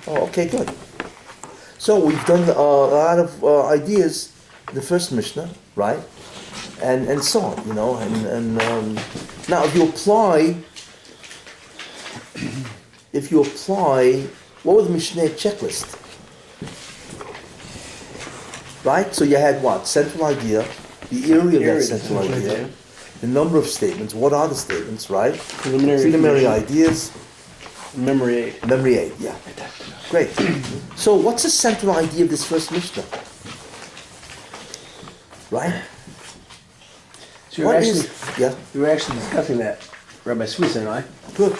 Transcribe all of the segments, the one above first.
Oh, okay, good. So we've done a lot of ideas in the first Mishnah, right? And so on, and now if you apply, what was the Mishnah checklist? Right? So you had what? Central idea, the area of that central idea, the number of statements, what are the statements, right? Preliminary ideas. Memory aid. Memory aid, yeah. Great. So what's the central idea of this first Mishnah? Right? So we were actually discussing that, Rabbi Swiss and I. Good.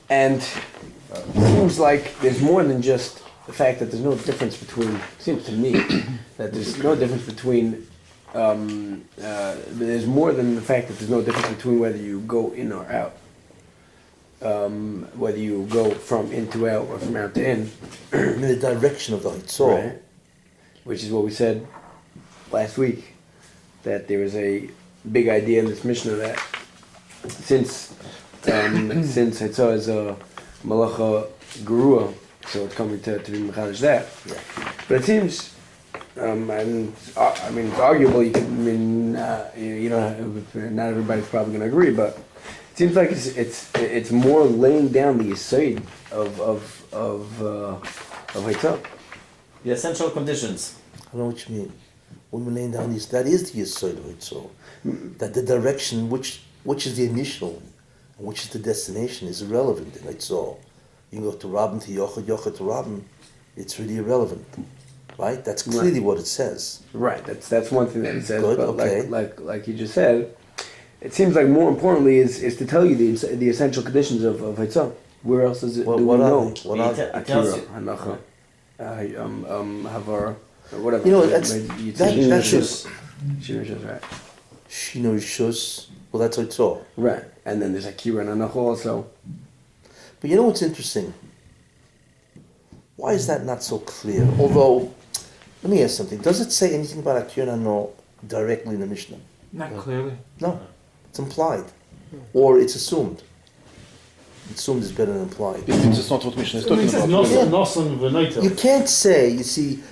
And it seems like there's more than just the fact that there's no difference between, seems to me, that there's no difference between, there's more than the fact that there's no difference between whether you go in or out. Whether you go from in to out or from out to in. In the direction of the Hitzor. Right. Which is what we said last week, that there is a big idea in this Mishnah that since Hitzor is a Malacha Gerua, so it's coming to be Mechadish that. Yeah. But it seems, it's arguable, not everybody's probably going to agree, but it seems like it's more laying down the yesod of Hitzor. The essential conditions. I know what you mean. When we're laying down these, that is the yesod of Hitzor. That the direction, which is the initial, and which is the destination, is irrelevant in Hitzor. You can go to Rabin to Yochad, Yochad to Rabin, it's really irrelevant. Right? That's clearly what it says. Right, that's one thing that it says, Good, but okay. like you just said, it seems like more importantly is to tell you the essential conditions of Hitzor. Where else is it? What do we know? What are they? Akira, Hanacha, Havar, whatever. That's Shinoshus, right? Shinoshus. Well, that's Hitzor. Right, and then there's Akira and Hanacha also. But you know what's interesting? Why is that not so clear? Although, let me ask something. Does it say anything about Akira and Hanacha directly in the Mishnah? Not clearly. No. It's implied. Or it's assumed. Assumed is better than implied. It's not what Mishnah is talking about. You can't say,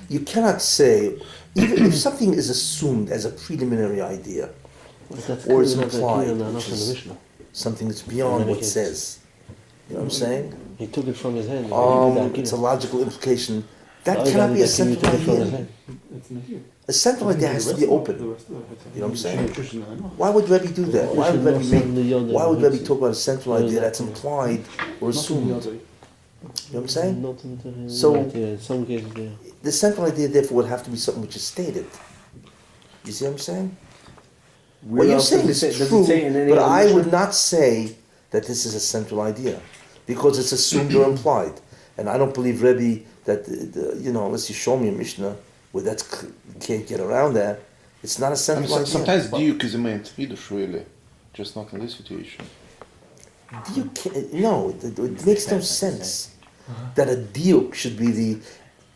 you cannot say, even if something is assumed as a preliminary idea, or it's implied, which is something that's beyond what it says. You know what I'm saying? He took it from his hand. It's a logical implication. That cannot be a central idea. A central idea has to be open. You know what I'm saying? Why would Rabbi do that? Why would Rabbi talk about a central idea that's implied or assumed? You know what I'm saying? So, the central idea therefore would have to be something which is stated. You see what I'm saying? What you're saying is true, but I would not say that this is a central idea because it's assumed or implied. And I don't believe Rebbe that, unless you show me a Mishnah where you can't get around that, it's not a central idea. Sometimes diuk is a main Yiddish, really, just not in this situation. It makes no sense that a diuk should be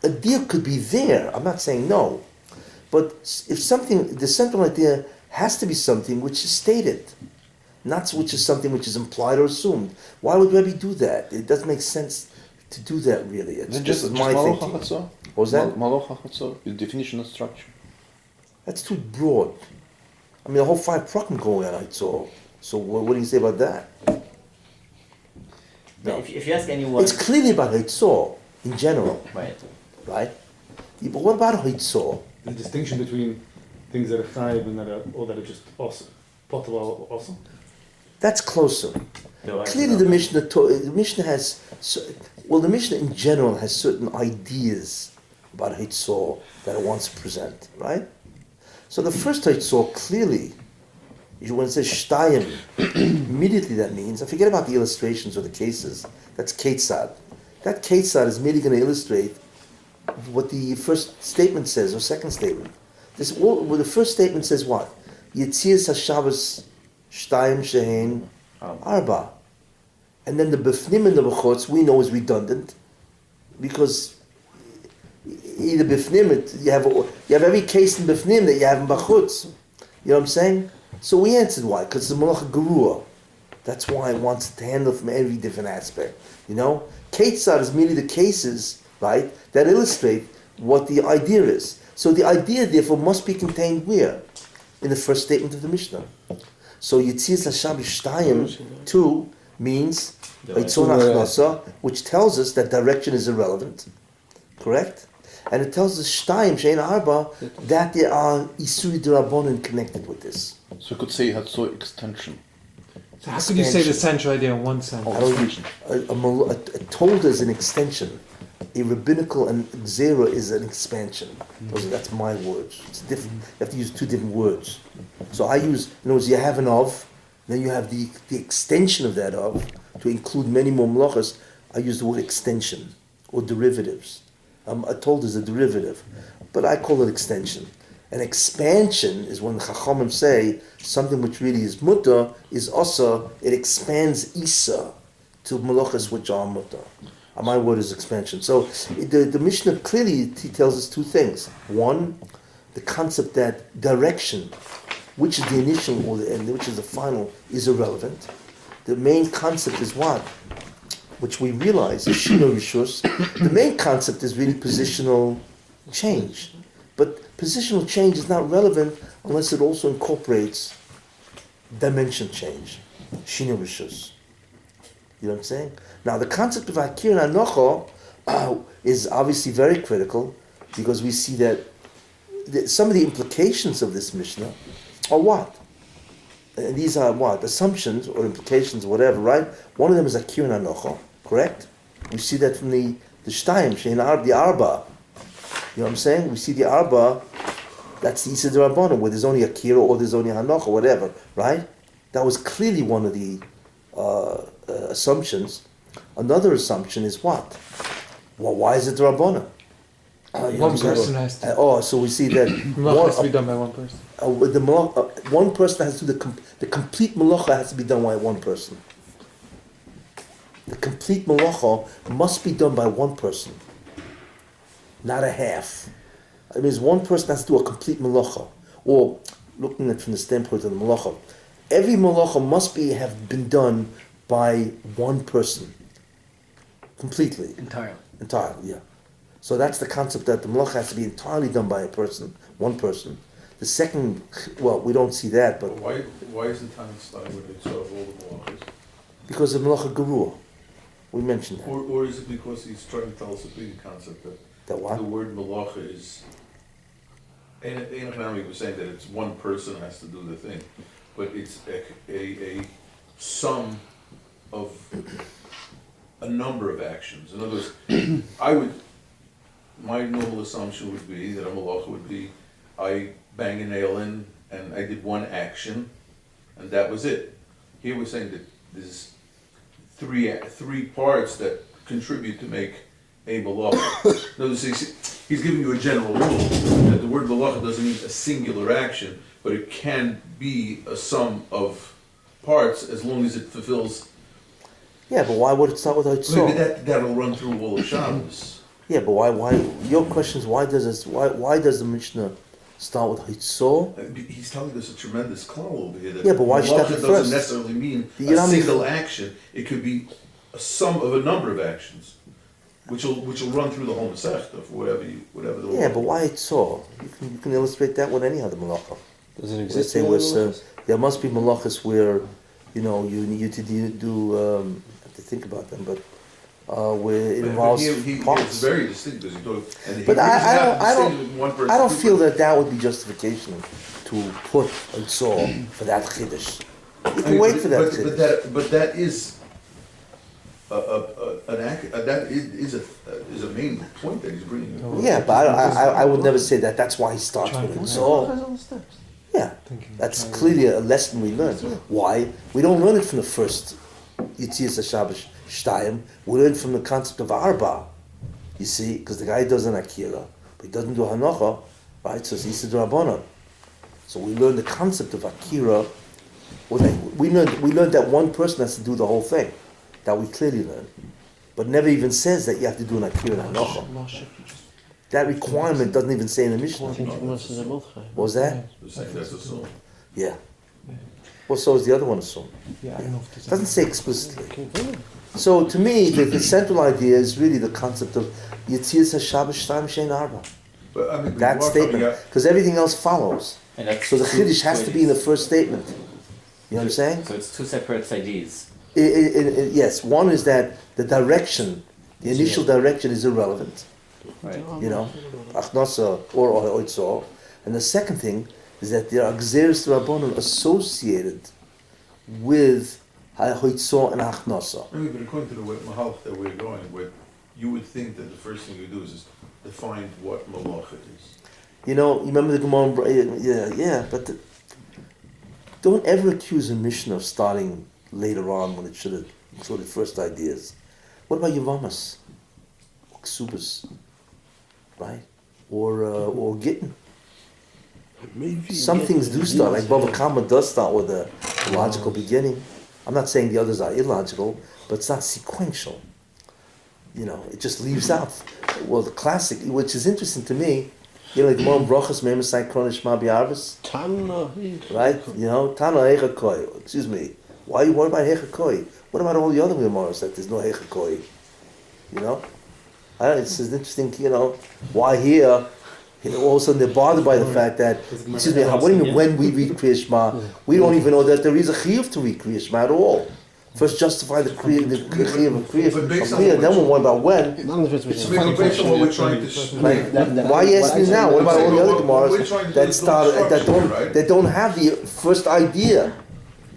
a diuk could be there. I'm not saying no. But if the central idea has to be something which is stated, not which is something which is implied or assumed. Why would Rebbe do that? It doesn't make sense to do that, really. It's just my thinking. What was that? Malocha Chatzor is definition of structure. That's too broad. I mean, the whole 5 prakim go on Hitzor. So what do you say about that? No. If you ask anyone... It's clearly about Hitzor in general. Right. Right? Yeah, but what about Hitzor? The distinction between things that are chayiv and that are just awesome. Potable awesome? That's closer. No, clearly the Mishnah has... the Mishnah in general has certain ideas about Hitzor that it wants to present, right? So the first Hitzor, clearly, when it says Shtayim, immediately that means, and forget about the illustrations or the cases, that's Ketzad. That Ketzad is merely going to illustrate what the first statement says, or second statement. The first statement says what? Yetzias HaShabbos Shtayim Shehein Arba. And then the Bifnim and the Bechutz, we know is redundant, because either Bifnim, you have every case in Bifnim that you have in Bechutz. You know what I'm saying? So we answered why, because it's a Malacha Gerua. That's why it wants to handle from every different aspect. Ketzad is merely the cases, right, that illustrate what the idea is. So the idea, therefore, must be contained where? In the first statement of the Mishnah. So Yitzias Hashem Shtayim 2 means Eitzon Achnasa, which tells us that direction is irrelevant. Correct? And it tells us Shtayim Shein Arba that there are Isuri D'Rabbanan connected with this. So you could say Hatso extension. So how could you say the central idea in one sentence? A Tolda is an extension. A rabbinical and Zera is an expansion. That's my words. It's different. You have to use two different words. So I use, in other words, you have an of, then you have the extension of that of to include many more melachos. I use the word extension or derivatives. A told is a derivative, but I call it extension. An expansion is when the Chachamim say something which really is mutter is asa. It expands isa to melachos which are mutter. My word is expansion. So the Mishnah clearly tells us two things. One, the concept that direction, which is the initial or the end, which is the final, is irrelevant. The main concept is what? Which we realize is Shino Rishus. The main concept is really positional change. But positional change is not relevant unless it also incorporates dimension change. Shino Rishus. You know what I'm saying? Now, the concept of Akir and Anocho is obviously very critical because we see that some of the implications of this Mishnah are what? And these are what? Assumptions or implications, whatever, right? One of them is Akir and Anocho, correct? We see that from the Shtayim, the Arba. You know what I'm saying? We see the Arba, that's the Isa D'Rabbanan, where there's only Akira or there's only Hanocha, whatever, right? That was clearly one of the assumptions. Another assumption is what? Well, why is it Rabbanan? One person has to. So we see that Malacha has to be done by one person. One person has to do the complete malacha has to be done by one person. The complete malacha must be done by one person, not a half. It means one person has to do a complete malacha. Or looking at it from the standpoint of the malacha, every malacha must have been done by one person. Completely. Entirely, yeah. So that's the concept that the malacha has to be entirely done by a person, one person. The second, well, we don't see that, but... Why is the time starting with it sort of all the malachas? Because of malacha gerua. We mentioned that. Or is it because he's trying to tell us a bigger concept that what? the word malacha is... In economics, we're saying that it's one person has to do the thing, but it's a sum of a number of actions. In other words, my normal assumption would be that a malacha would be, I bang a nail in and I did one action and that was it. Here we're saying that there's three parts that contribute to make a malacha. In other words, he's giving you a general rule that the word malacha doesn't mean a singular action, but it can be a sum of parts as long as it fulfills. Yeah, but why would it start with Haitzor? Maybe that'll run through all of Shabbos. Yeah, but why? Your question is why does the Mishnah start with Haitzor? He's telling us a tremendous klal over here. That Yeah, but why should that be malacha first? doesn't necessarily mean You a know, single action. It could be a sum of a number of actions, which will run through the whole Masechta for whatever the. Yeah, but why Haitzor? You can illustrate that with any other malacha. Does it Let's exist? say in where, other malachas? there must be malachas where, you need to do. I have to think about them, but where it involves It's parts. very distinct because he talks. But I don't feel that would be justification to put Haitzor for that chiddush. You can wait for that chiddush. But that is that is a main point that he's bringing. Yeah, but I would never say that. That's why he starts with Trying Haitzor. Yeah, Thinking, that's trying. clearly a lesson we learn. Why? We don't learn it from the first Yitzias Shabbos Shtayim. We learn from the concept of Arba. You see, because the guy does an Akira, but he doesn't do Hanocha, right? So it's Isa D'Rabbanan. So we learn the concept of Akira. We learned that one person has to do the whole thing. That we clearly learn, but never even says that you have to do an Akira and Hanocha. That requirement doesn't even say in the Mishnah. What was that? That's a soul. Yeah. Well, so is the other one assumed. Yeah, I don't know if there's It doesn't say explicitly. So to me, the central idea is really the concept of Yitzias HaShabbos Shtaim Shein Arba. But I mean, That statement, because everything else follows. And that's So the two- Chiddush has to be in the first statement. You know what I'm saying? So it's two separate ideas. Yes, one is that the direction, the initial direction is irrelevant. Right. You know, Achnasa or Oitzor. And the second thing is that there are Gzeres Rabbanon associated with Hoitzor and Achnasa. I mean, but according to the way Mahalach that we're going, where you would think that the first thing you do is define what Malacha is. You know, you remember the Gemara? But don't ever accuse a Mishnah of starting later on when it should have included first ideas. What about Yavamas? Or Ksubas? Right? Or Gittin? Some things do start, like Bava Kama does start with a logical beginning. I'm not saying the others are illogical, but it's not sequential. You know, it just leaves out. Well, the classic, which is interesting to me, you know, like Gemara Brachas Me'emasai Kronish Ma B'Arvis, right? You know, Tana Hecha Koi. Excuse me. What about Hecha Koi? What about all the other Gemaras that there's no Hecha Koi? You know, it's interesting. You know, why here? You know, all of a sudden they're bothered by the fact that, excuse me, what do you mean when we read Kriya Shema, we don't even know that there is a chiyuv to read Kriya Shema at all. First justify the chiyuv of Kriya, then we'll worry about when. It's really based on what we're trying to. Like, why are you asking me now? What about all the other Gemaras that don't have the first idea?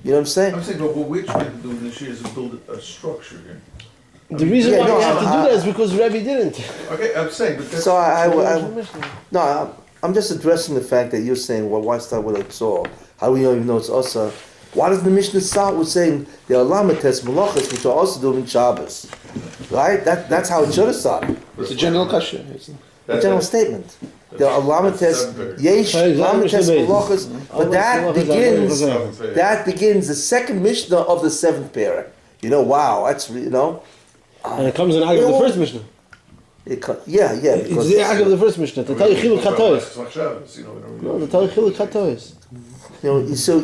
You know what I'm saying? I'm saying, but what we're trying to do in this year is to build a structure here. The reason why we have to do that is because Rabbi didn't. Okay, I'm saying, but that's... So I'm just addressing the fact that you're saying, well, why start with a tzor? How do we don't even know it's Asa? Why does the Mishnah start with saying there are lamates malachas which are also doing Shabbos? Right? That's how it should have started. It's a general kasha. A general statement. There are lamates, yesh lamates malachas, but that begins the second Mishnah of the seventh parak. You know, wow, that's And it comes in Ag of the first Mishnah. It's It's the Ag of the first Mishnah. The Tari Chiluk HaTois. No, the Tari Chiluk HaTois. So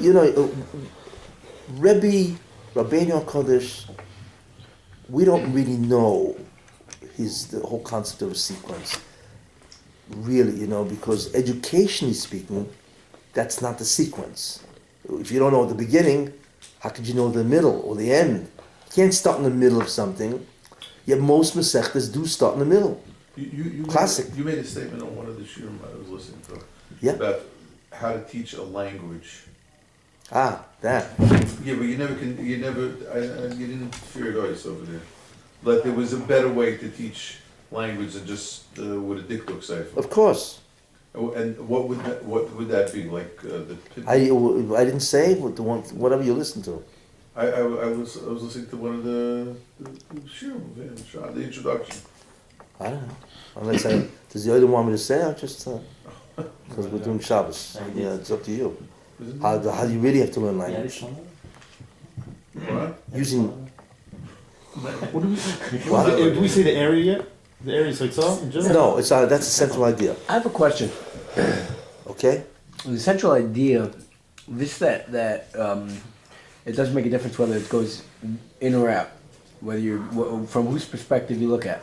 Rabbeinu Kodesh, we don't really know the whole concept of a sequence. Really, because educationally speaking, that's not the sequence. If you don't know the beginning, how could you know the middle or the end? You can't start in the middle of something. Yet most Maseches do start in the middle. Classic. You made a statement on one of the shiurim I was listening to. Yeah. About how to teach a language. That. Yeah, but you didn't fear Goyes over there. But there was a better way to teach language than just with a dikduk cipher. Of course. And what would that be like? I didn't say whatever you listen to. I was listening to one of the shiurim, the introduction. I don't know. Unless does the other want me to say? I just because we're doing Shabbos. Yeah, it's up to you. How do you really have to learn language? What? Using. What do we say the area yet? The area so it's all in general? No, it's that's a central idea. I have a question. Okay. The central idea, it doesn't make a difference whether it goes in or out, from whose perspective you look at.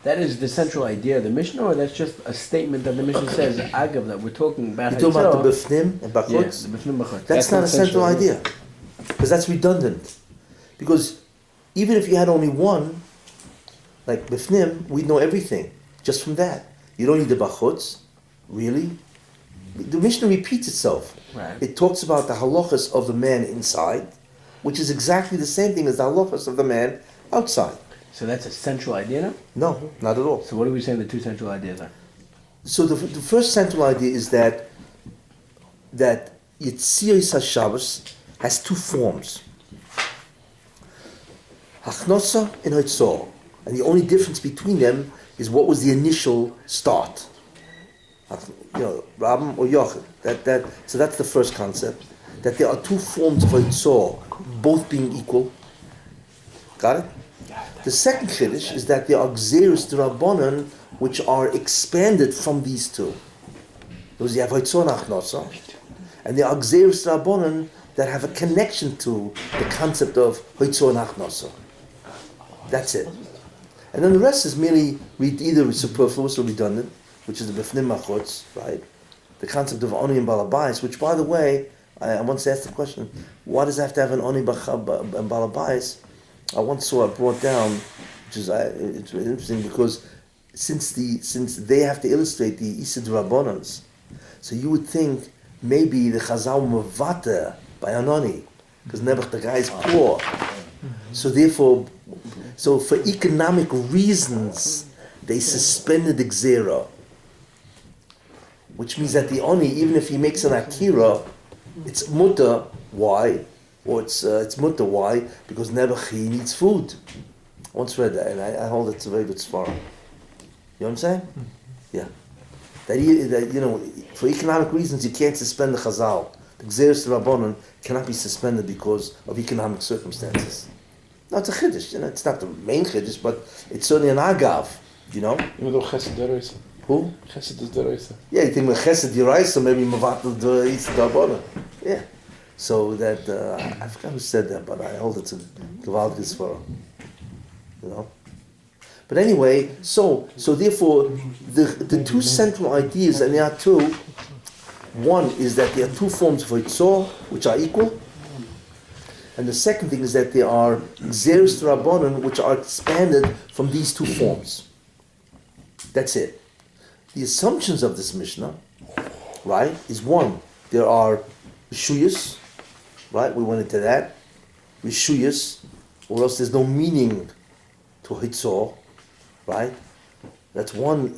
That is the central idea of the Mishnah, or that's just a statement that the Mishnah says, Agav, that we're talking about. You're talking about the Bifnim and Bachutz? Yeah, the Bifnim Bachutz. That's not a central idea. Because that's redundant. Because even if you had only one, like Bifnim, we'd know everything just from that. You don't need the Bachutz, really. The Mishnah repeats itself. Right. It talks about the halachas of the man inside, which is exactly the same thing as the halachas of the man outside. So that's a central idea now? No, not at all. So what are we saying the two central ideas are? So the first central idea is that Yitzias HaShabbos has two forms. Hachnosa and Hoitzor. And the only difference between them is what was the initial start. Rabbi or Yochid. So that's the first concept. That there are two forms of Hoitzor, both being equal. Got it? The second Chiddush is that there are Gzeres D'Rabbanan which are expanded from these two. Those you have Hoitzor and Achnosa. And there are Gzeres D'Rabbanan that have a connection to the concept of Hoitzor and Achnosa. That's it. And then the rest is merely either superfluous or redundant, which is the bifnim machutz, right? The concept of oni and balabais, which, by the way, I once asked the question, why does it have to have an oni and balabais? I once saw it brought down, which is it's really interesting because since they have to illustrate the Isid Rabbanans, so you would think maybe the Chazal mavata by Anoni, because Nebuch the guy is poor. So therefore, for economic reasons, they suspended the Gzera, which means that the Oni, even if he makes an Akira, it's mutter. Why? Or it's mutter. Why? Because Nebuch, he needs food. I once read that, and I hold it's a very good svara. You know what I'm saying? Yeah. That for economic reasons, you can't suspend the Chazal. The Gzeres Rabbanon cannot be suspended because of economic circumstances. No, it's a chiddush. It's not the main chiddush, but it's certainly an agav. Even though Chesed Deraisa. Who? Chesed is Deraisa. Yeah, you think with Chesed Deraisa, maybe Mavatal Deraisa Rabbanon. Yeah. So that I forgot who said that, but I hold it's a Gewaltig Svara. But anyway, so therefore, the two central ideas, and there are two. One is that there are two forms of Hitzor, which are equal. And the second thing is that there are Gzeres Rabbanon, which are expanded from these two forms. That's it. The assumptions of this Mishnah, right, is one, there are Rishuyas, right, we went into that, Rishuyas, or else there's no meaning to Hitzor, right? That's one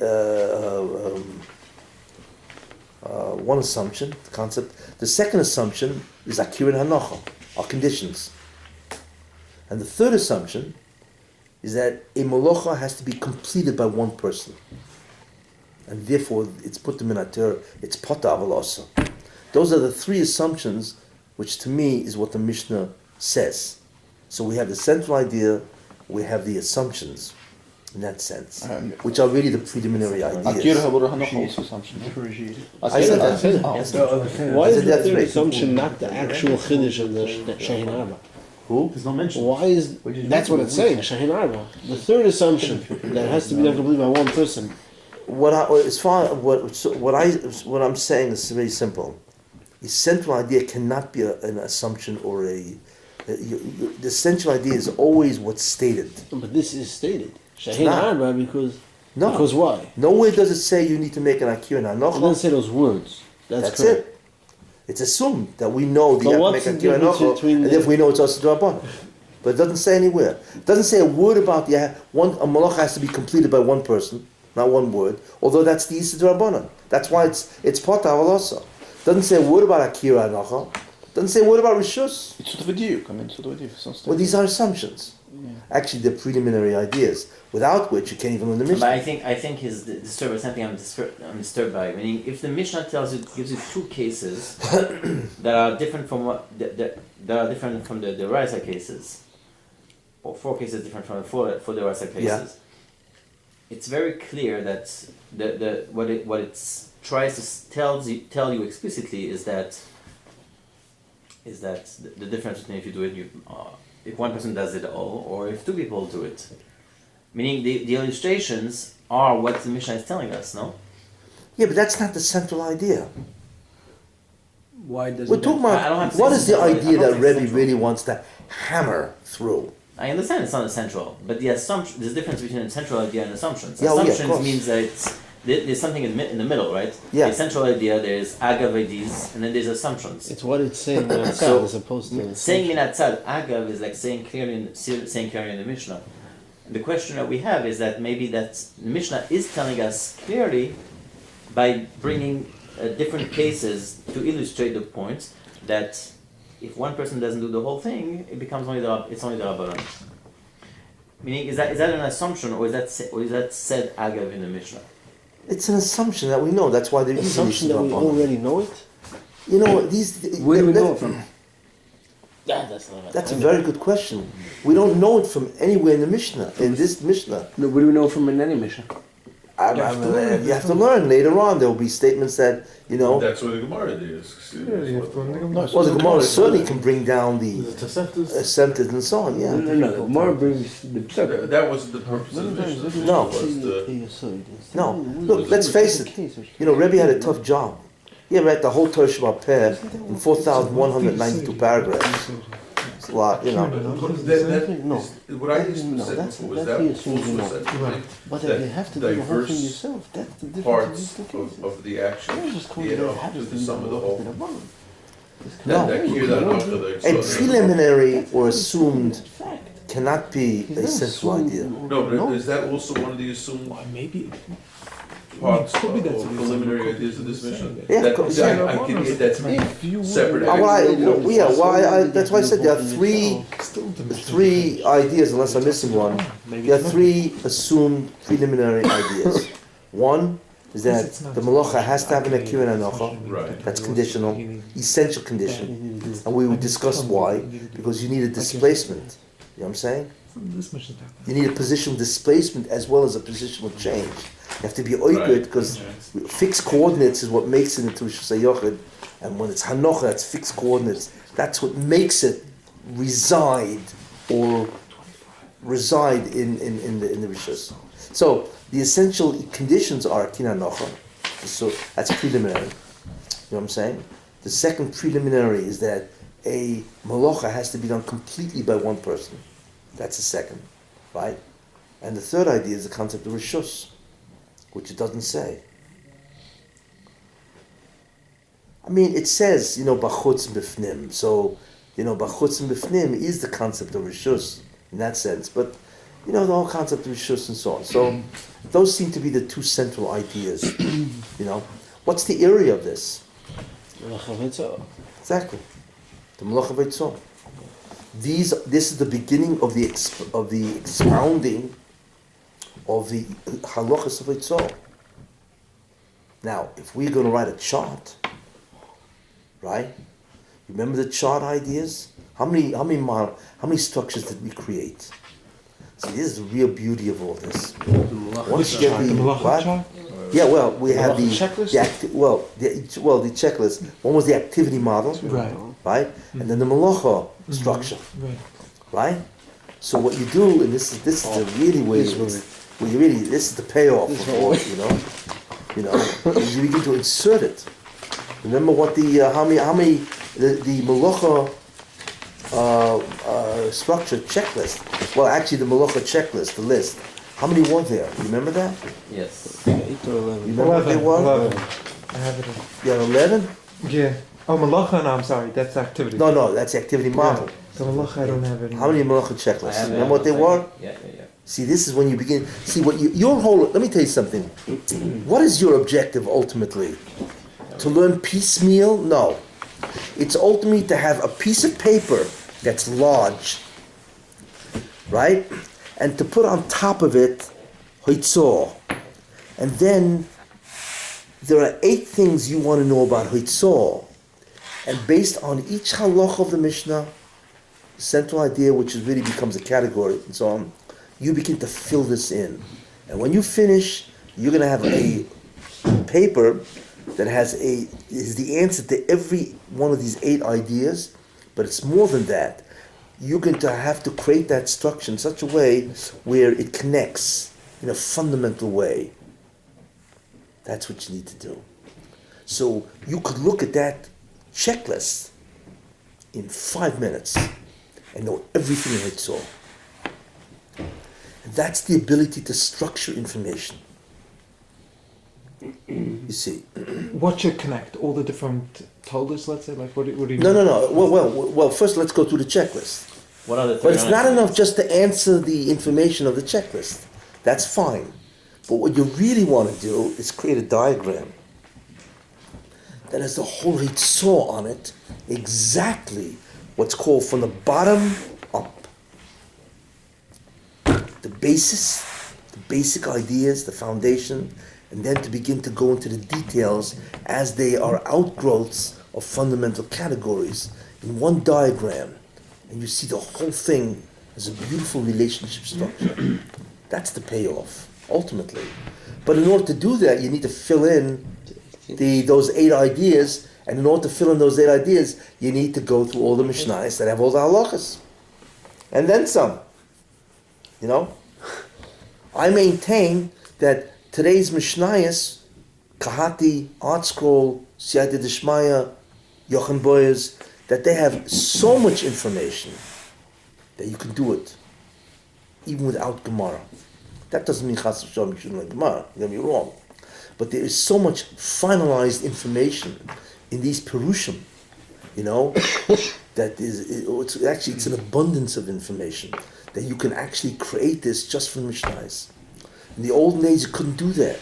assumption, the concept. The second assumption is Akir and Hanocha, are conditions. And the third assumption is that a Molocha has to be completed by one person. And therefore, it's put them in Ater, it's Pota Avalosa. Those are the three assumptions, which to me is what the Mishnah says. So we have the central idea, we have the assumptions, in that sense, which are really the preliminary ideas. Akira Hanocha also assumption. I said that. Why is the third assumption not the actual chiddush of the Shehin Arba? Who? It's not mentioned. Why is that's what it's saying? Shehin Arba. The third assumption that has to be done completely by one person. What I'm saying is very simple. The central idea cannot be an assumption or the central idea is always what's stated. But this is stated. Shehin Arba because why? Nowhere does it say you need to make an Akir and It doesn't Hanocha. say those words. That's correct. it. It's assumed that we know So you have what's to make the Akir and difference Hanocha, between and if we know it's also Draban. But it doesn't say anywhere. It doesn't say a word about a Malach has to be completed by one person, not one word, although that's the Yisud Rabbanan. That's why it's Pota Avalosa. Doesn't say a word about Akira and Hanocha. Doesn't say a word about Rishus. It's sort of a diuk. Well, these are assumptions. Actually, they're preliminary ideas, without which you can't even learn the Mishnah. But I think his disturb is something I'm disturbed by. Meaning, if the Mishnah gives you two cases that are different from that are different from the Raisa cases, or four cases different from the the Raisa cases, it's very clear that what it tries to tell you explicitly is that the difference between if you do it if one person does it all, or if two people do it. Meaning the illustrations are what the Mishnah is telling us, no? Yeah, but that's not the central idea. Why doesn't We're talking about what is the idea that Rebbe really wants to hammer through. I understand it's not essential, but the assumption, there's a difference between a central idea and assumptions. Yeah, Assumptions means that there's something in the middle, right? Yeah. The central idea, there's agav ideas, and then there's assumptions. It's what it's saying as opposed to Saying minat tzad, agav is like saying clearly in the Mishnah. And the question that we have is that maybe that the Mishnah is telling us clearly by bringing different cases to illustrate the point that if one person doesn't do the whole thing, it becomes only the Rabbanan. Meaning, is that an assumption, or is that said agav in the Mishnah? It's an assumption that we know. That's why they're assumption that we already know it. You know, Where do we know it from? That's a very good question. We don't know it from anywhere in the Mishnah, in this Mishnah. No, where do we know it from in any Mishnah? You have to learn later on. There will be statements that That's what the Gemara is. You have to learn the Gemara. Well, the Gemara certainly can bring down the The Toseftas. Accepted and so on. Yeah. No. The Gemara brings the psukim. That wasn't the purpose of the Mishnah. No. Was No. Look, let's face it. Rabbi had a tough job. He read the whole Torah Shabbat Peh in 4,192 paragraphs. It's a lot, what I used to say was that also essentially But if you have to do the whole thing yourself, that's the difference. parts of the action add up to the sum of the whole. No. A preliminary or assumed cannot be a central idea. No, but is that also one of the assumed Maybe. parts Could be or that's what he's preliminary saying. ideas of this mission? Yeah, That, could- I can get that's separate. That's why I said there are three ideas, unless I'm missing one. There are three assumed preliminary ideas. One is that the malacha has to have an akira and anocha. Right. That's conditional, essential condition. And we would discuss why, because you need a displacement. You know what I'm saying? This mission. You need a positional displacement as well as a positional change. You have to be oikid because fixed coordinates is what makes it into Rishus HaYochid, and when it's Hanocha, that's fixed coordinates. That's what makes it reside in the Rishus. So the essential conditions are Kina Nocha, so that's preliminary. You know what I'm saying? The second preliminary is that a malacha has to be done completely by one person. That's the second, right? And the third idea is the concept of Rishus, which it doesn't say. I mean, it says, bachutz b'fnim. So, bachutz b'fnim is the concept of Rishus in that sense. But, the whole concept of Rishus and so on. So, those seem to be the two central ideas. What's the area of this? Exactly. The Malacha Veitzah. This is the beginning of the expounding of the halachas of Veitzah. Now, if we're going to write a chart, right? Remember the chart ideas? How many structures did we create? See, this is the real beauty of all this. Once you get the what? Yeah, well, we have the checklist. The checklist. One was the activity model, right? And then the malacha structure, right? So what you do, and this is the really way this is the payoff. You begin to insert it. Remember what the malacha structure checklist. Well, actually, the malacha checklist, the list. How many were there? You remember that? Yes. 8 or 11. You remember what they were? 11. I have it. Yeah, 11. Yeah. Oh, malacha. No, I'm sorry. That's activity. No, that's the activity model. So malacha, I don't have it. How many malacha checklists? Remember what they were? Yeah. See, this is when you begin. See, your whole. Let me tell you something. What is your objective ultimately? To learn piecemeal? No. It's ultimately to have a piece of paper that's large, right? And to put on top of it, Hoitzor. And then there are 8 things you want to know about Hoitzor. And based on each halach of the Mishnah, the central idea, which really becomes a category and so on, you begin to fill this in. And when you finish, you're going to have a paper that is the answer to every one of these 8 ideas, but it's more than that. You're going to have to create that structure in such a way where it connects in a fundamental way. That's what you need to do. So you could look at that checklist in 5 minutes and know everything in it all. And that's the ability to structure information. You see. What should connect? All the different totals, let's say? Like, what do you mean? No. Well, first let's go through the checklist. What are the But it's not enough just to answer the information of the checklist. That's fine. But what you really want to do is create a diagram that has the whole Ritzor on it, exactly what's called from the bottom up. The basis, the basic ideas, the foundation, and then to begin to go into the details as they are outgrowths of fundamental categories in one diagram. And you see the whole thing as a beautiful relationship structure. That's the payoff. ultimately. But in order to do that, you need to fill in those 8 ideas, and in order to fill in those 8 ideas, you need to go through all the Mishnayos that have all the halachas. And then some. You know? I maintain that today's Mishnayos, Kahati, Art Scroll, Siyata Dishmaya, Yochanan Boyers, that they have so much information that you can do it, even without Gemara. That doesn't mean Chas v'Shalom you shouldn't learn Gemara, don't get me wrong. But there is so much finalized information in these Perushim, you know, that it's an abundance of information that you can actually create this just from Mishnayos. In the olden days, you couldn't do that.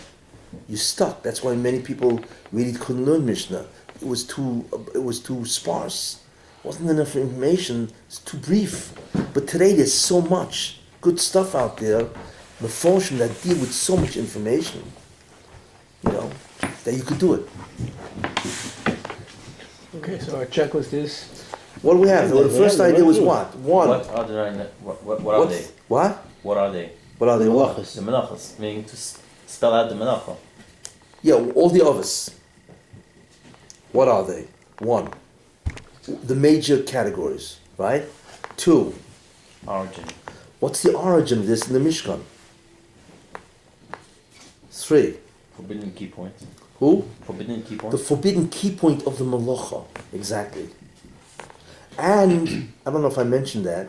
You're stuck. That's why many people really couldn't learn Mishnah. It was too sparse. Wasn't enough information. It's too brief. But today, there's so much good stuff out there, Meforshim, that deal with so much information, you know, that you could do it. Okay, so our checklist is What do we have? Well, the first idea was what? One. What are they? What are they? What? What are they? What are they? What? The menachos, meaning to spell out the menacha. Yeah, all the others. What are they? One. The major categories, right? 2. Origin. What's the origin of this in the Mishkan? 3. Forbidden key point. Who? Forbidden key point. The forbidden key point of the Malacha. Exactly. And, I don't know if I mentioned that,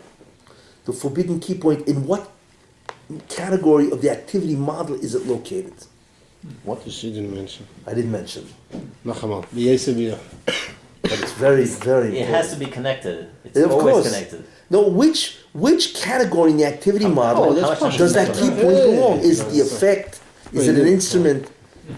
the forbidden key point, in what category of the activity model is it located? What you didn't mention? I didn't mention. Nachamal. B'yeseviyah. But it's very, very It important. has to be connected. It's Of always course. connected. No, which category in the activity model that's fine. does that key point belong? Is it the effect? Is it an instrument?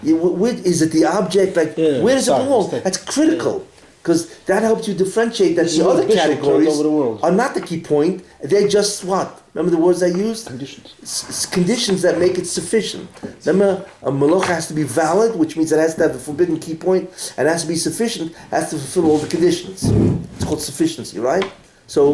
Is it the object? Like, Yeah, where does it sorry, belong? mistake. That's critical, because that helps you differentiate that This the is what other Bishop turned categories over the world. are not the key point. They're just what? Remember the words I used? Conditions. Conditions that make it sufficient. Remember, a malach has to be valid, which means it has to have the forbidden key point, and has to be sufficient, has to fulfill all the conditions. It's called sufficiency, right? So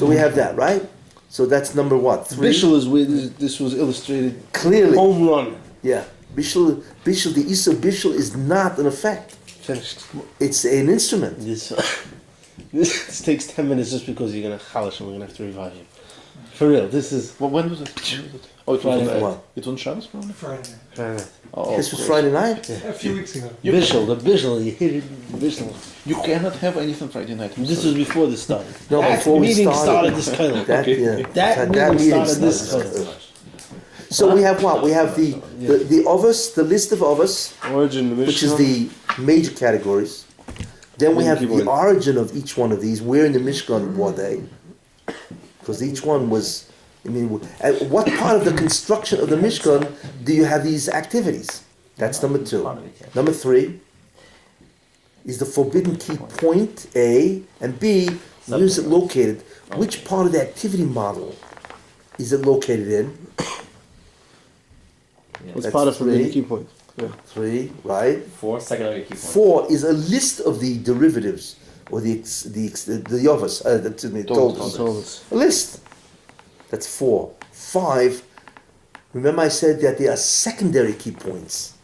we have that, right? So that's number what? 3? Bishul is where this was illustrated. Clearly. Home run. Yeah. Bishul, the Isa Bishul is not an effect. Finished. It's an instrument. This takes 10 minutes just because you're going to chalish and we're going to have to revive you. For real, this is... Well, when was it? Oh, it was Friday on night. It was on Shabbos, probably? Friday. Oh, This of was course. Friday night? A few weeks ago. Bishul, the Bishul, you hit it, the Bishul. You cannot have anything Friday night. I'm This sorry. was before this started. No, that before we meeting started. this color. That, yeah. That meeting started this started. color. So we have what? We have the Ovus, the list of Ovus, Origin, the which is the major categories. Then we have the Keyboard. origin of each one of these. Where in the Mishkan were they? Because each one was, I mean, at what part of the construction of the Mishkan do you have these activities? That's number 2. Part of it, yeah. Number 3 is the forbidden key point, A, and B, where is it located? Which part of the activity model is it located in? It's That's part of the 3. key point. 3, right? 4 secondary key point. 4 is a list of the derivatives, or the Yovas, the totals. A list. That's 4. 5, remember I said that there are secondary key points.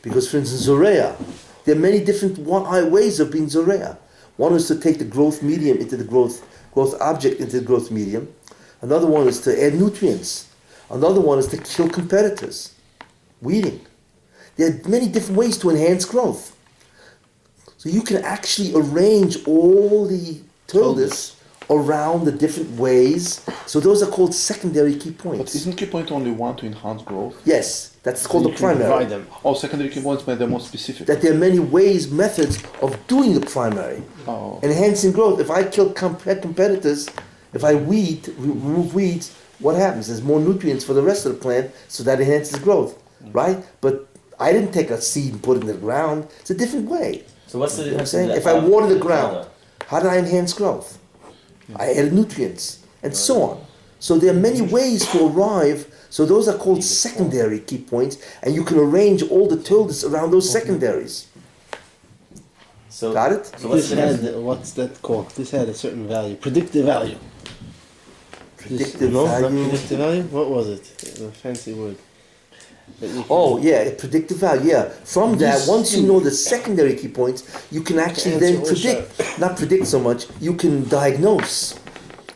Because for instance, Zorea, there are many different ways of being Zorea. One is to take the growth medium into the growth object into the growth medium. Another one is to add nutrients. Another one is to kill competitors. Weeding. There are many different ways to enhance growth. So you can actually arrange all the tildes around the different ways. So those are called secondary key But points. isn't key point only one to enhance growth? Yes, that's called You the can primary. divide them. Oh, secondary key points, but they're more specific. That there are many ways, methods of doing the primary. Oh. Enhancing growth. If I kill competitors, if I remove weeds, what happens? There's more nutrients for the rest of the plant, so that enhances growth, right? But I didn't take a seed and put it in the ground. It's a different way. So what's the You know what I'm difference? saying? in If I that water the powder? ground, how did I enhance growth? I added nutrients, and so on. So there are many ways to arrive. So those are called secondary key points, and you can arrange all the tildes around those secondaries. So, Got it? So what's This the had, difference? what's that called? This had a certain value. Predictive value. Predictive no? value. Not predictive value? What was it? A fancy word. Oh yeah, predictive value. Yeah, from that, once you know the secondary key points, you can actually then predict. Not predict so much. You can diagnose.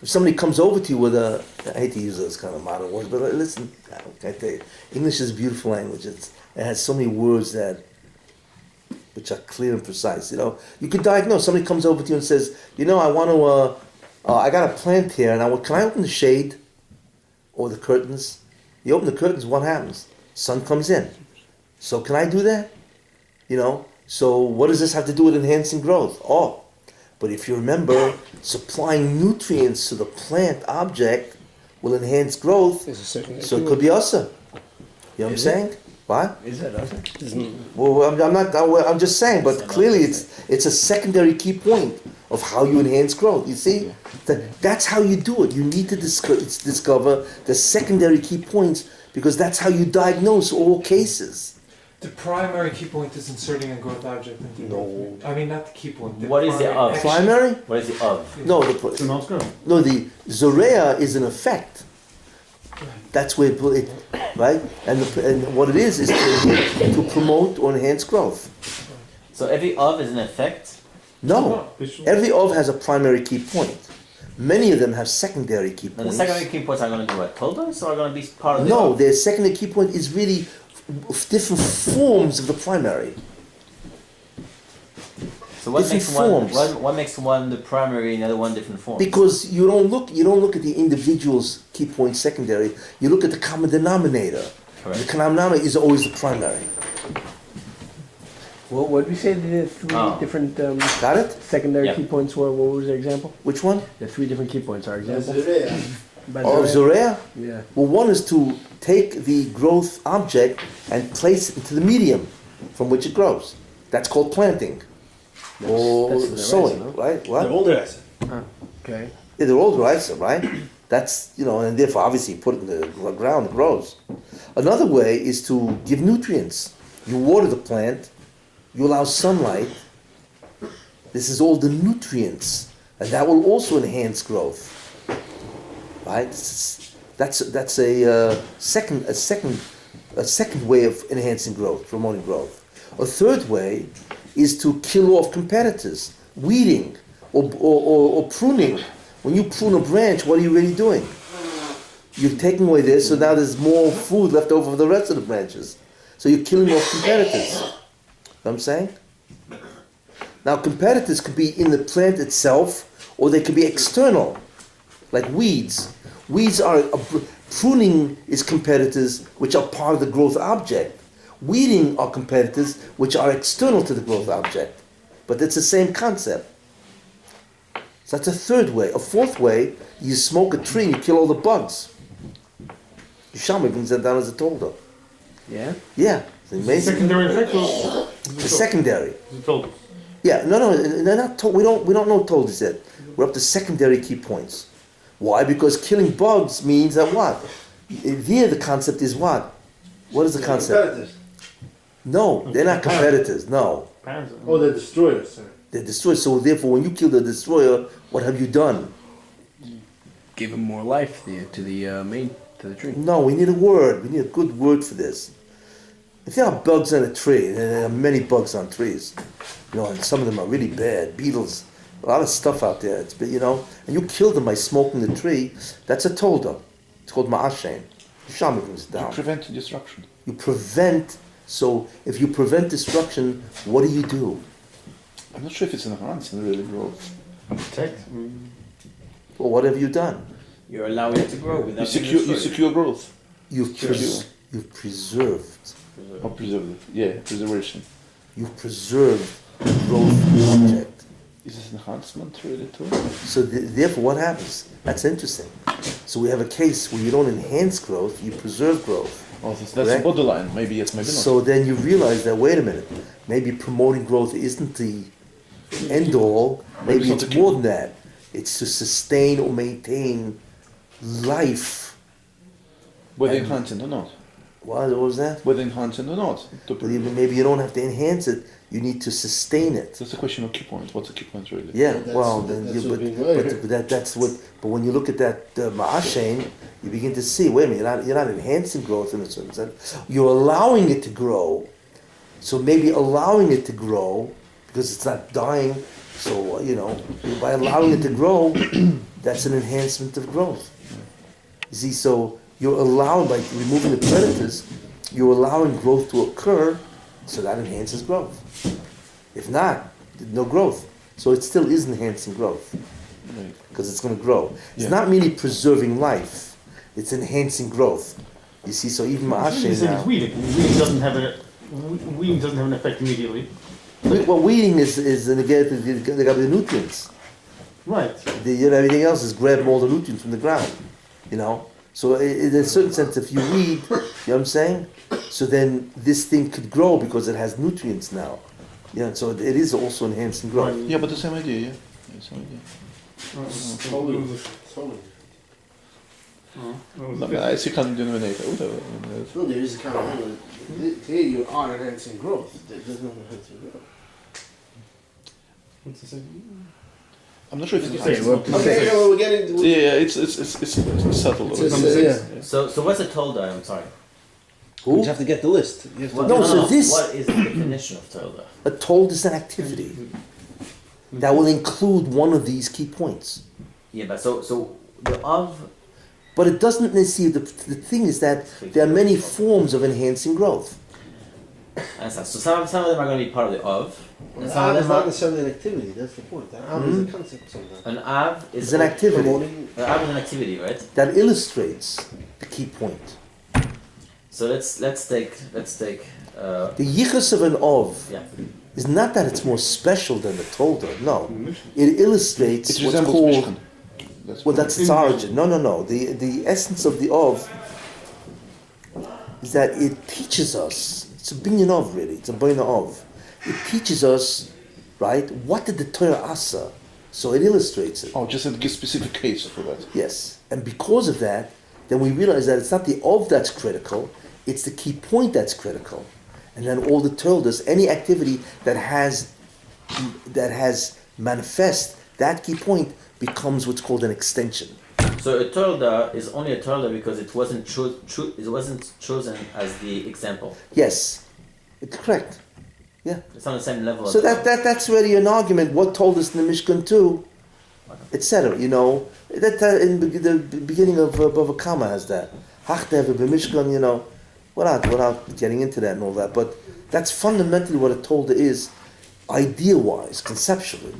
If somebody comes over to you with a, I hate to use those kind of modern words, but listen, I tell you, English is a beautiful language. It has so many words which are clear and precise. You know, you can diagnose. Somebody comes over to you and says, I want to, I got a plant here, and can I open the shade or the curtains? You open the curtains, what happens? Sun comes in. So can I do that? So what does this have to do with enhancing growth? Oh, but if you remember, supplying nutrients to the plant object will enhance growth. So it could be also. You know what I'm saying? What? Is that us? Well, I'm just saying, but clearly it's a secondary key point of how you enhance growth. You see, that's how you do it. You need to discover the secondary key points because that's how you diagnose all cases. The primary key point is inserting a growth object into growth. I mean, not the key point. What is the of? Primary? What is the of? No, To not grow. no. The zorea is an effect. That's where it right, and what it is to promote or enhance growth. So every of is an effect. No, every of has a primary key point. Many of them have secondary key And points. the secondary key points are going to be what? Told us, or are going to be part of the No, of? their secondary key point is really different forms of the primary. So what different makes one? forms. What makes one the primary and the other one different form? Because you don't look at the individual's key point secondary. You look at the common denominator. Correct. The common denominator is always the primary. Well, what did we say the three different Got it? secondary Yeah. key points were? What was the example? Which one? The three different key points are example. By Oh, Zorea? zorea. Yeah. Well, one is to take the growth object and place it into the medium from which it grows. That's called planting or that's the sowing, resin, right? What? Okay. Yeah, they're all rice, right? That's, and therefore obviously you put it in the ground, it grows. Another way is to give nutrients. You water the plant, you allow sunlight. This is all the nutrients, and that will also enhance growth, right? That's a second way of enhancing growth, promoting growth. A third way is to kill off competitors, weeding or pruning. When you prune a branch, what are you really doing? You're taking away this, so now there's more food left over for the rest of the branches. So you're killing off competitors. You know what I'm saying? Now competitors could be in the plant itself, or they could be external, like weeds. Weeds are, pruning is competitors which are part of the growth object. Weeding are competitors which are external to the growth object. But it's the same concept. So that's a third way. A fourth way, you smoke a tree and you kill all the bugs. Shaman brings that down as a tolda. Yeah. Yeah, it's amazing. Secondary effect or The secondary. you told us. Yeah, no, they're not told. We don't know toldas yet. We're up to secondary key points. Why? Because killing bugs means that what? There the concept is what? What is the concept? No, they're not competitors. No, Parents. Oh, they're destroyers, sir. they're destroyers. So therefore, when you kill the destroyer, what have you done? Give him more life to the tree. No, we need a word. We need a good word for this. If there are bugs on a tree, and there are many bugs on trees, and some of them are really bad, beetles, a lot of stuff out there, and you kill them by smoking the tree, that's a tolda. It's called ma'ashem. Shaman brings it down. Prevent destruction. You prevent, so if you prevent destruction, what do? I'm not sure if it's enhancing really growth. Well, what have you done? You're allowing it to grow You without secure growth. You've preserved. Or preserve it. Yeah, preservation. You've preserved the growth object. Is this enhancement really too? So therefore, what happens? That's interesting. So we have a case where you don't enhance growth, you preserve growth. Oh, that's Correct. a borderline. Maybe yes, maybe not. So then you realize that, wait a minute, maybe promoting growth isn't the end all, maybe it's more than that. It's to sustain or maintain life. Whether enhancing or not. What was that? Whether enhance it or not. But even maybe you don't have to enhance it. You need to sustain it. That's a question of key point. What's a key point really? Yeah, That's- well, then that's you, what being right. but that's what. But when you look at that ma'ashen, you begin to see. Wait a minute, you're not enhancing growth in a certain sense. You're allowing it to grow. So maybe allowing it to grow because it's not dying. So by allowing it to grow, that's an enhancement of growth. You see, so you're allowing, by removing the predators, you're allowing growth to occur, so that enhances growth. If not, no growth. So it still is enhancing growth, Right. because it's going to grow. It's Yeah. not merely preserving life, it's enhancing growth. You see, so even It's really the Ma'aseh same now... as weeding. Weeding doesn't have an effect immediately. Well, weeding is again, they got the nutrients. Right. Everything else is grabbing all the nutrients from the ground, So in a certain sense, if you weed, you know what I'm saying? So then this thing could grow because it has nutrients now. So it is also enhancing growth. Right. Yeah, but the same idea, yeah. Same idea. No, but I see common denominator, whatever. No, there is a common. Here you are enhancing growth. There's no enhancing growth. What's the same? I'm not sure if it's Okay, Okay, yeah, well, we're getting. Yeah, it's subtle. So what's a tolda? I'm sorry. You have to get the list. You have to No, so this- What is the definition of tolda? A told is an activity that will include one of these key points. Yeah, but so the of. But it doesn't necessarily, the thing is that there are many forms of enhancing growth. So some of them are going to be part of the of. And some Av of is them not are, necessarily an activity. That's the point. An av is a concept sometimes. an av is It's an activity Promoting. An av is an activity, right? that illustrates the key point. So let's take The yichus of an ov yeah. is not that it's more special than the tolda, no. It illustrates It what's resembles called... Mishkan. That's its origin. No. The essence of the ov is that it teaches us. It's a binyan ov, really. It's a binyan ov. It teaches us, right? What did the Torah asa? So it illustrates it. Oh, just a specific case for that. Yes, and because of that, then we realize that it's not the ov that's critical; it's the key point that's critical. And then all the Torah does, any activity that has manifest that key point becomes what's called an extension. So a tolda is only a tolda because it wasn't chosen as the example. Yes, it's correct. Yeah. It's on the same level. So as that's really an argument. What told us in the Mishkan too, etc. That in the beginning of Bava Kama has that. Hachtev b'Mishkan, without getting into that and all that. But that's fundamentally what a tolda is, idea-wise, conceptually.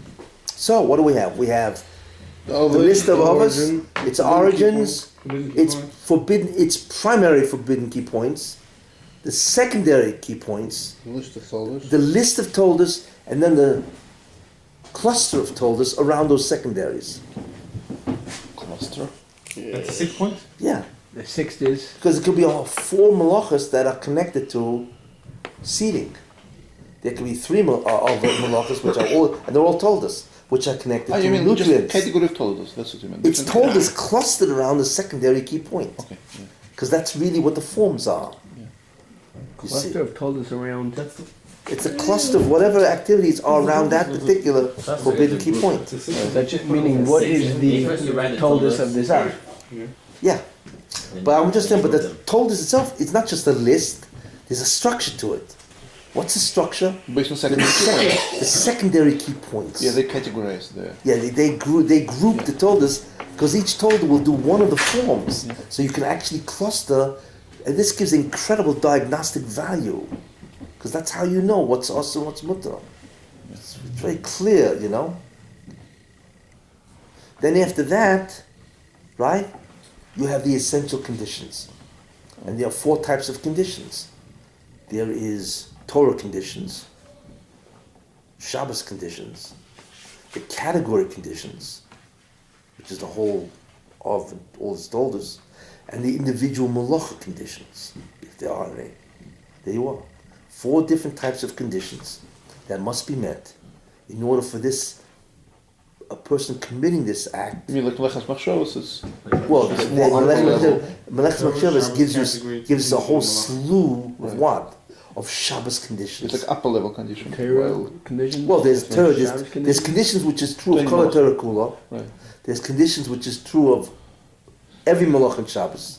So what do we have? We have the list of avos, its origins, its forbidden, its primary forbidden key points, the secondary key points, List of folders. the list of toldas, and then the cluster of toldas around those secondaries. Cluster. That's a 6 point? Yeah, The sixth is because it could be 4 malachas that are connected to seeding. There could be 3 malachas which are all, and they're all toldas, which are connected You to mean just nutrients. category of told that's what you mean. It's toldas clustered around the secondary key point, Okay. Yeah. because that's really what the forms are. You see, cluster of told around. it's a cluster of whatever activities are around that particular forbidden key point. That's just meaning what is the toldus of this art. Yeah. But I'm just saying, but the toldus itself, it's not just a list, there's a structure to it. What's the structure? Based on The, secondary the secondary key points. Yeah, they categorize there. Yeah, they group the toldas, because each tolda will do one of the forms. So you can actually cluster, and this gives incredible diagnostic value, because that's how you know what's also what's mutter. It's very clear, Then after that, right, you have the essential conditions. And there are 4 types of conditions. There is Torah conditions, Shabbos conditions, the category conditions, which is the whole of all its toldas, and the individual malacha conditions, if there are any. There you are. 4 different types of conditions that must be met in order for this a person committing this act. I mean, like Melechas Machshavos is Well, level. Melechas Machshavos category gives a whole condition, slew of Right. what? Of Shabbos conditions. It's like upper level condition. Torah conditions. Well, there's Torah, there's Shabbos conditions which is true of Ten Kol Malach. Torah Kula. Right. There's conditions which is true of every Malach and Shabbos.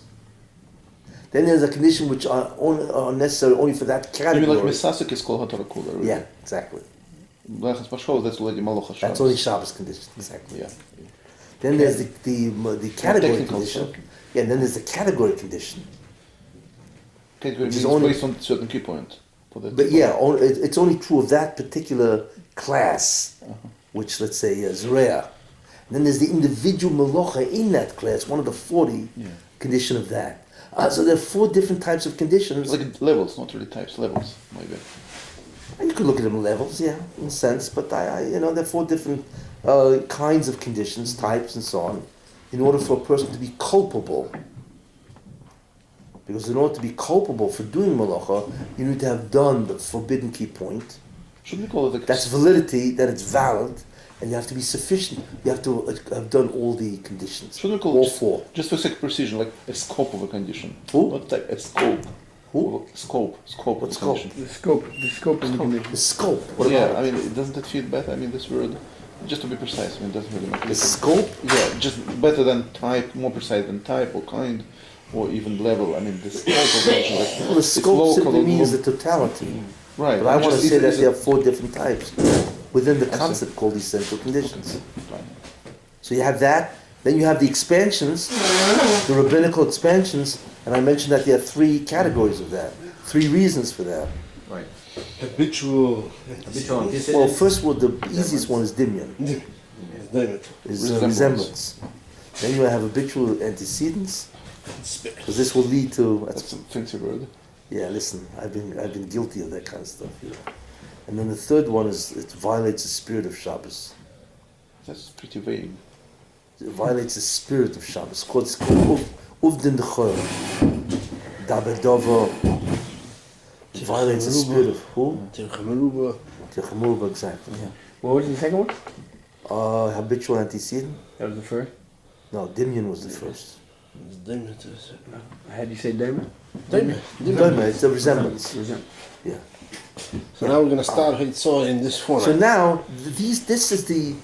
Then there's a condition which are necessary only for that I mean, like category. Misasik is called Hatorah Kula, right? Yeah, exactly. Melechas Machshavos, that's already Malach HaShabbos. That's only Shabbos conditions, exactly. Yeah. Then there's the category technical condition. stuff. Yeah, and then there's the category condition. Category Which means is only- based on certain key point. For that But yeah, it's only true of that particular class, which let's say is rare. And then there's the individual malacha in that class, one of the 40 condition of that. So there are 4 different types of conditions. Like levels, not really types, levels, maybe. And you could look at them in levels, yeah, in a sense. But there are 4 different kinds of conditions, types, and so on, in order for a person to be culpable. Because in order to be culpable for doing malacha, you need to have done the forbidden key point. Shouldn't we call it like That's validity, that it's valid, and you have to be sufficient. You have to have done all the conditions. Shouldn't we call all it 4. just for sake of precision, like a scope of a condition? Who? Not type, a scope. Who? Scope of What's a condition. The scope of the condition. The scope. What Yeah, about I mean, doesn't it fit better? I mean, this word, just to be precise, I mean, it doesn't really matter. the scope? Yeah, just better than type, more precise than type or kind, or even level. I mean, the scope of a condition, like, Well, the it's scope local, simply means the local- totality. Right. But I want to say that is there are 4 different types within the I see. concept called essential conditions. Right. So you have that. Then you have the expansions, the rabbinical expansions, and I mentioned that there are 3 categories of that, 3 reasons for that. Right. Habitual. Habitual antecedents. Well, first one, the easiest one is dimyan, Name it. is Resemblance. resemblance. Then you have habitual antecedents, because this will lead to. That's a fancy word. Yeah, listen, I've been guilty of that kind of stuff. You know. And then the third one is it violates the spirit of Shabbos. That's pretty vague. It violates the spirit of Shabbos. It's called uvdin d'chol. Dabedovo. It violates the spirit of who? Tirchameruba. Tirchameruba, exactly. Yeah. What was the second one? Habitual antecedent. That was the first. No, Dimyan was the first. How do you say Damon? Doima, it's a resemblance. Yeah. So now we're going to start Hitzah in this format. So now this is the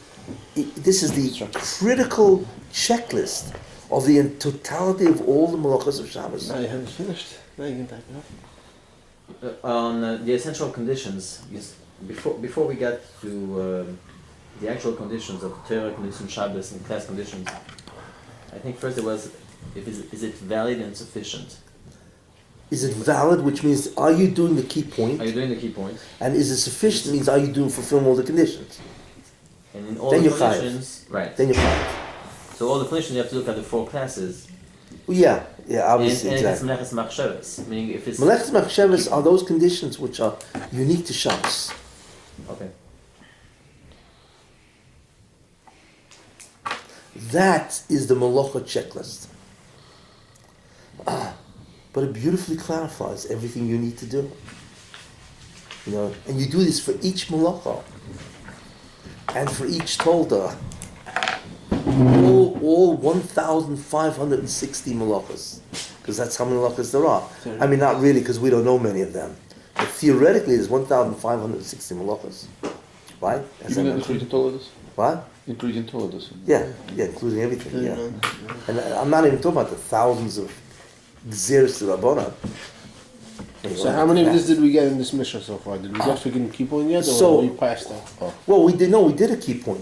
critical checklist of the totality of all the malachas of Shabbos. Now you haven't finished. Now you can type it up. On the essential conditions, before we get to the actual conditions of Torah conditions, Shabbos, and class conditions, I think first it was, is it valid and sufficient? Is it valid, which means are you doing the key point? Are you doing the key point? And is it sufficient, means are you doing fulfilling all the conditions? And in all Then the you're chayav. conditions, right? Then you're fine. So all the conditions you have to look at the 4 classes. Well, yeah, obviously, and exactly. if it's Melechas Machshavos, meaning if it's Melechas Machshavos are those conditions which are unique to Shabbos. okay. That is the Malacha checklist. But it beautifully clarifies everything you need to do. You know, and you do this for each Malacha and for each Tolda. All 1,560 Malachas. Because that's how many Malachas there are. I mean, not really, because we don't know many of them. But theoretically, there's 1,560 Malachas. Right? As I Even mentioned. including Toledos? What? Including Toledos. Yeah, including everything, yeah. And I'm not even talking about the thousands of Gzeres to Rabbonah. So how many of this did we get in this mission so far? Did we get freaking key point yet, or So- we passed that? Oh, Well, we did a key point.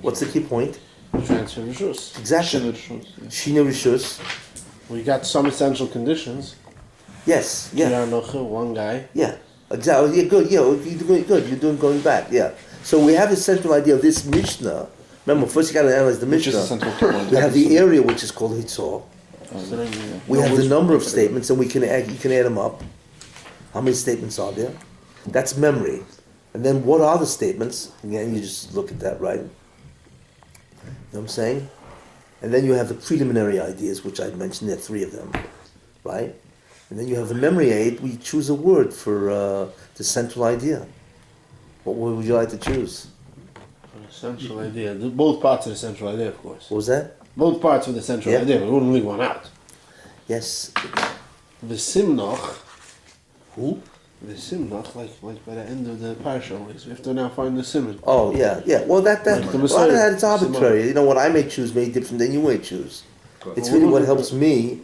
What's the key point? transfer rishus. Exactly. Shinur shows, yeah. Shina Rishus. We got some essential conditions. Yes, yeah, Kiranocha, one guy. yeah. Exactly, yeah, good, yeah, you're doing good, you're doing going back, yeah. So we have a central idea of this Mishnah. Remember, first you got to analyze the Which is a Mishnah. central key point. We have the area which is called Hitzah. So then We have the number of statements, and you can add them up. How many statements are there? That's memory. And then what are the statements? Again, you just look at that, right? You know what I'm saying? And then you have the preliminary ideas, which I mentioned. There are 3 of them, right? And then you have the memory aid. We choose a word for the central idea. What word would you like to choose? Central idea. Both parts of the central idea, of course. What was that? Both parts of the central Yeah. idea. We wouldn't leave one out. Yes. The Simnoch, Who? the Simnoch, like by the end of the parsha, we have to now find the Simon. Oh, yeah, yeah. Well, Like the a lot of Messiah. that it's arbitrary. You know, what I may choose may be different than you may choose. It's really what helps me,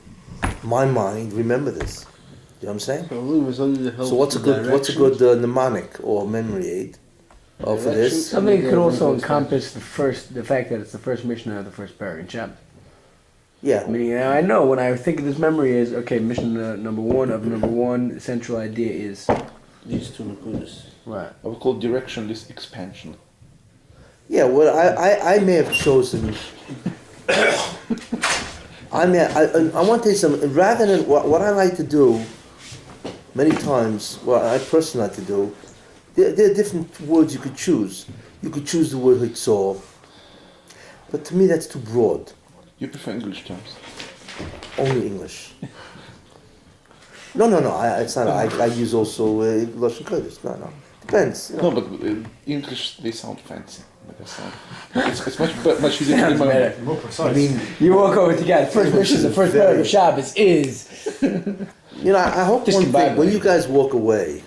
my mind, remember this. You know what I'm saying? So what's a good mnemonic or memory aid for this? Something could also encompass the fact that it's the first Mishnah of the first parak in Shabbos. Yeah. Meaning, I know when I think of this memory is okay. Mishnah number one. Central idea is These two Nakudas. right. I would call directionless expansion. Yeah, well, I may have chosen. I want to tell you something. Rather than what I like to do, many times, what I personally like to do, there are different words you could choose. You could choose the word hitzor, but to me that's too broad. You prefer English terms. Only English. No. It's not. I use also Lashon Kodesh. No. Depends. You know. No, but English, they sound fancy. But they sound, it's much easier to Sounds remember. better. More precise. I mean, You walk over to God. First Mishnah, the first parak of Shabbos is. you know, I hope Just one the thing, Bible. when you guys walk away,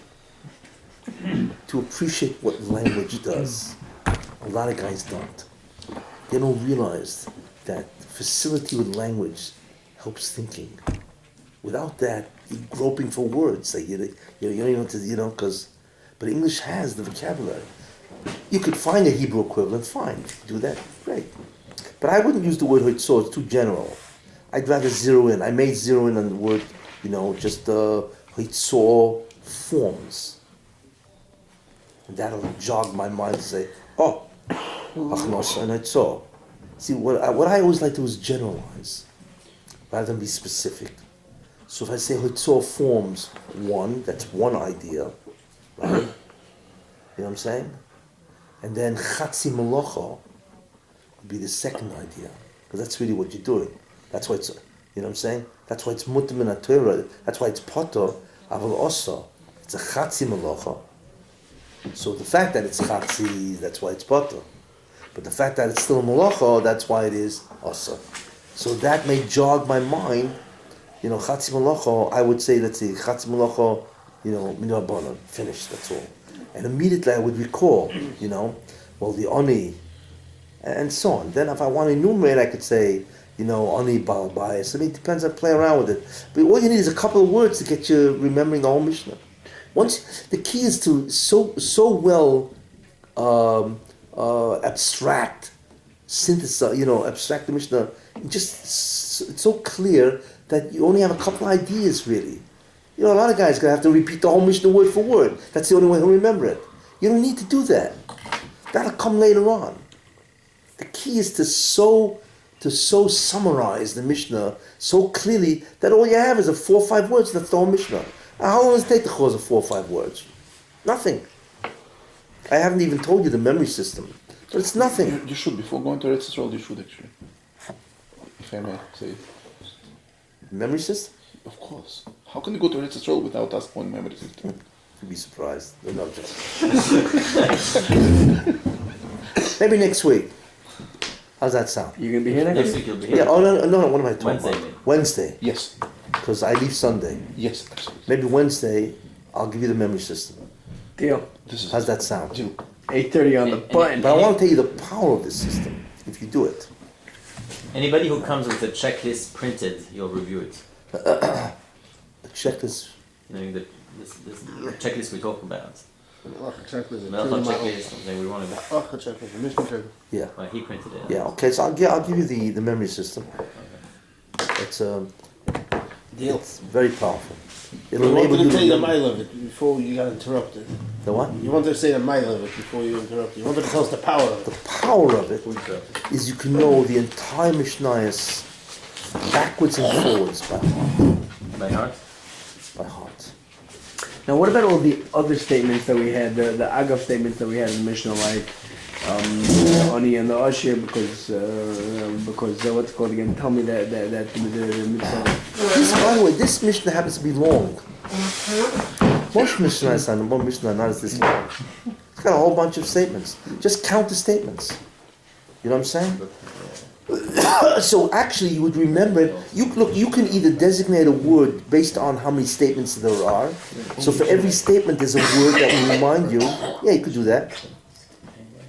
to appreciate what language does. A lot of guys don't. They don't realize that facility with language helps thinking. Without that, you're groping for words. Like you don't even have to, because, but English has the vocabulary. You could find a Hebrew equivalent, fine. If you do that, great. But I wouldn't use the word hitzor, it's too general. I'd rather zero in. I may zero in on the word, just hitzor forms. And that'll jog my mind to say, oh, achnos and hitzor. See, what I always like to do is generalize, rather than be specific. So if I say hitzor forms one, that's one idea, right? You know what I'm saying? And then chatzi malocha would be the second idea, because that's really what you're doing. That's why it's, you know what I'm saying? That's why it's mutam in Torah. That's why it's pato, aval osa. It's a chatzi malocha. So the fact that it's chatzi, that's why it's pato. But the fact that it's still a malacha, that's why it is osa. So that may jog my mind. Chatzi malacha, I would say, let's see, chatzi malacha, minarbanan, finished, that's all. And immediately I would recall, the oni, and so on. Then if I want to enumerate, I could say, oni bal bias. I mean, it depends, I play around with it. But all you need is a couple of words to get you remembering the whole Mishnah. The key is to so well abstract, synthesize, abstract the Mishnah. It's so clear that you only have a couple ideas, really. A lot of guys are going to have to repeat the whole Mishnah word for word. That's the only way he'll remember it. You don't need to do that. That'll come later on. The key is to so summarize the Mishnah so clearly that all you have is 4 or 5 words. That's the whole Mishnah. How long does it take to cause 4 or 5 words? Nothing. I haven't even told you the memory system. But it's nothing. You should, before going to Eretz Yisrael, you should actually. If I may say it. Memory system? Of course. How can you go to Eretz Yisrael without us on memory system? You'd be surprised. No, maybe next week. How's that sound? You gonna be here next Next week? week you'll be here. Yeah, no, what am I talking Wednesday, about? maybe. Wednesday. Yes. Because I leave Sunday. Yes, absolutely. Maybe Wednesday, I'll give you the memory system. Deal. This is How's that sound? 8:30 on the button. But I want to tell you the power of this system, if you do it. Anybody who comes with a checklist printed, you'll review it. The checklist. This checklist we talk about. Checklist. Melchon checklist, something we want to. Checklist. Mishnah checklist. Yeah. Well, he printed it. Yeah, okay, so I'll give you the memory system. It's Deal. it's very powerful. You It'll wanted enable to you say to the remember. mile of it before you got interrupted. The what? You wanted to say the mile of it before you interrupted. You wanted to tell us the power of The it. power of it is you can know the entire Mishnayos backwards and forwards By heart? by heart. Now, what about all the other statements that we had, the Agav statements that we had in the Mishnah, like the Ani and the Ashir, because what's it called again? Tell me that the mitzvah. This, by the way, this Mishnah happens to be long. Most Mishnahs are not as this long. It's got a whole bunch of statements. Just count the statements. You know what I'm saying? So actually, you would remember it. You can either designate a word based on how many statements there are. So for every statement, there's a word that will remind you. Yeah, you could do that.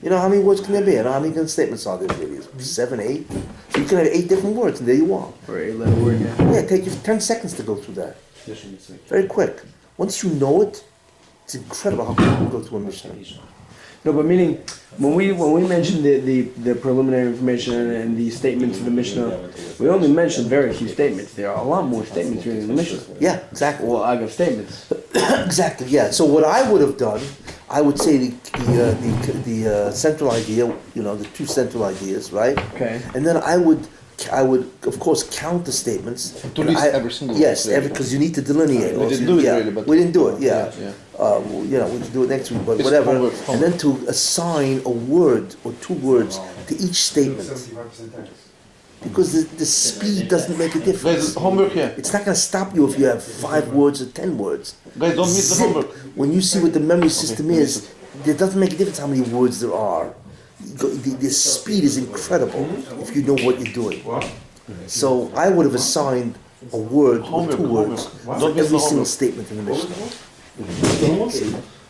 You know, how many words can there be? You know, how many different statements are there? Really? 7, 8? So you can have 8 different words, and there you are. Or 8-letter word, yeah. Yeah, take you 10 seconds to go through that. Very quick. Once you know it, it's incredible how quick you can go through a Mishnah. No, but meaning, when we mentioned the preliminary information and the statements of the Mishnah, we only mentioned very few statements. There are a lot more statements really in the Mishnah. Yeah, exactly. Well, I got statements. Exactly, yeah. So what I would have done, I would say the central idea, you know, the 2 central ideas, right? Okay. And then I would of course count the statements. To list every single yes, one. because you need to delineate. We didn't do it yeah. really, but we didn't do it. Yeah. yeah. You know, we can do it next week, but It's whatever. homework. And then to assign a word or 2 words to each statement, because the speed doesn't make a Guys, difference. homework here. It's not going to stop you if you have 5 words or 10 words. Guys, don't miss the Zip. homework. When you see what the memory system is, it doesn't make a difference how many words there are. The speed is incredible if you know what you're doing. So I would have assigned a word or Homework, 2 words homework. for Don't miss every the single homework. statement in the Mishnah.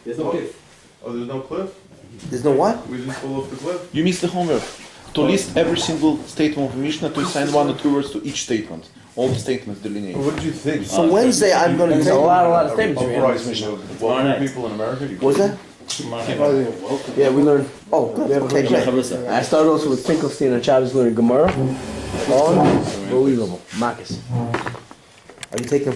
There's no cliff. Oh, there's no cliff? There's no what? We just fall off the cliff? You missed the homework. To list every single statement of Mishnah, to assign 1 or 2 words to each statement. All the statements delineated. What did you think? So Wednesday I'm going to There's a take. lot of statements. we have. Authorized Mishnah. Well, people in America. What was that? Yeah, we learned. Oh, good. Okay, great. I started also with Finkelstein on Shabbos learning Gemara. Unbelievable. Maseches. Are you taking